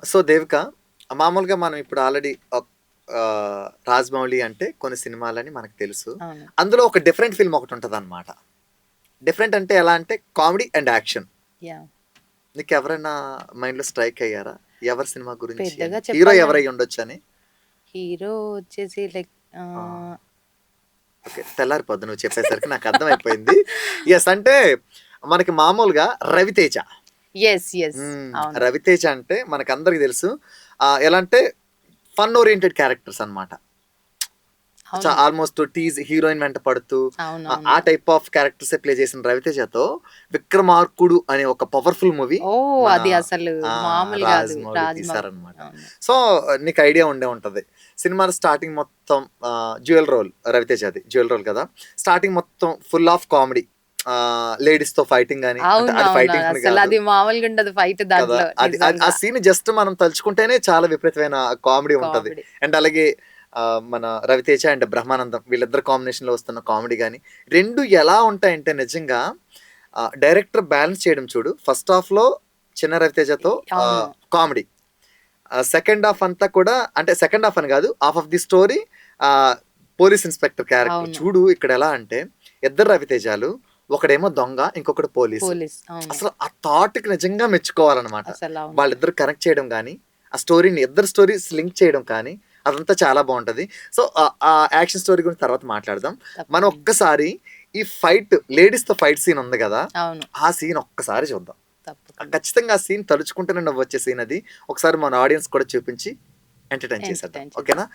So Devika, మామూలుగా మనం ఇప్పుడు ఆల్రెడీ 'రాజమౌళి' అంటే కొన్ని సినిమాలని మనకు తెలుసు. అవును. అందులో ఒక డిఫరెంట్ ఫిల్మ్ ఒకటుంటదనమాట. డిఫరెంట్ అంటే ఎలా అంటే కామెడీ అండ్ యాక్షన్. యాహ్! నీకెవరైనా మైండ్‌లో స్ట్రైక్ అయ్యారా? ఎవరి సినిమా గురించి అని? పెద్దగా హీరో చెప్పాలం ఎవరై ఉండొచ్చని? హీరో వచ్చేసి లైక్ ఆ! ఓకే. తెల్లారిపోద్ది నువ్వు చెప్పేసరికి నాకు అర్థమైపోయింది. యెస్. అంటే మనకి మామూలుగా 'రవితేజ'. యెస్. హ్మ్. అవును. 'రవితేజ' అంటే మనకందరికి తెలుసు. ఎలా అంటే ఫన్ ఓరియెంటెడ్ క్యారెక్టర్స్ అన్నమాట. అవును. ఆల్మోస్ట్ హీరోయిన్ వెంట పడుతూ ఆ అవునవును. టైప్ ఆఫ్ క్యారెక్టర్సే ప్లే చేసిన 'రవితేజతో' 'విక్రమార్కుడు' అనే ఒక పవర్‌ఫుల్ మూవీ ఓహ్! మన అది అసలు మామూలు గాదు. రాజమౌళి 'రాజమౌళి' తీశారనమాట. అవును. సో, నీకు ఐడియా ఉండే ఉంటది. సినిమాలో స్టార్టింగ్ మొత్తం డ్యూయల్ రోల్ 'రవితేజ'ది. డ్యూయల్ రోల్ కదా! స్టార్టింగ్ మొత్తం ఫుల్ ఆఫ్ కామెడీ. లేడీస్‌తో ఫైటింగ్ గాని, అంటే అది అవునవును. ఫైటింగ్ అని కాదు అసలది మామూలుగా ఉండదు ఫైట్ కదా! దాంట్లో అది అది ఆ నిజంగా. సీన్ జస్ట్ మనం తలుచుకుంటేనే చాలా విపరీతమైన కామెడీ ఉంటది. కామెడీ. అండ్ అలాగే మన 'రవితేజ' అండ్ 'బ్రహ్మానందం' వీళ్ళిద్దరు కాంబినేషన్‌లో వస్తున్న కామెడీ గాని, 2 ఎలా ఉంటాయంటే నిజంగా డైరెక్టర్ బ్యాలెన్స్ చేయడం చూడు. ఫస్ట్ హాఫ్‌లో చిన్న 'రవితేజ'తో అవును. కామెడీ. సెకండ్ హాఫ్ అంతా కూడా, అంటే సెకండ్ హాఫ్ అని కాదు, హాఫ్ ఆఫ్ ది స్టోరీ ఆహ్, పోలీస్ ఇన్స్‌పెక్టర్ క్యారెక్టర్. అవును. చూడు ఇక్కడ ఎలా అంటే ఇద్దరు రవితేజాలు, ఒకడేమో దొంగ, ఇంకొకడు పోలీసు. పోలీస్. అవును. అసలు ఆ థాట్‌కి నిజంగా మెచ్చుకోవాలనమాట. అసలవును. వాళ్ళిద్దరు కనెక్ట్ చేయడం గాని, ఆ స్టోరీని ఇద్దరు స్టోరీస్ లింక్ చేయడం కానీ, అదంతా చాలా బావుంటది. సో, ఆ యాక్షన్ స్టోరీ గురించి తర్వాత మాట్లాడదాం. మనం తప్పకుండా. ఒక్కసారి ఈ ఫైట్, లేడీస్‌తో ఫైట్ సీన్ ఉంది గదా! అవును. ఆ సీన్ ఒక్కసారి చూద్దాం. తప్పకుండా. ఖచ్చితంగా ఆ సీన్ తలుచుకుంటేనే నవ్వొచ్చే సీన్ అది. ఒకసారి మన ఆడియన్స్ కూడా చూపించి ఎంటర్‌టైన్ చేసేద్దాం. ఎంటర్‌టైన్ చేద్దాం. ఓకేనా?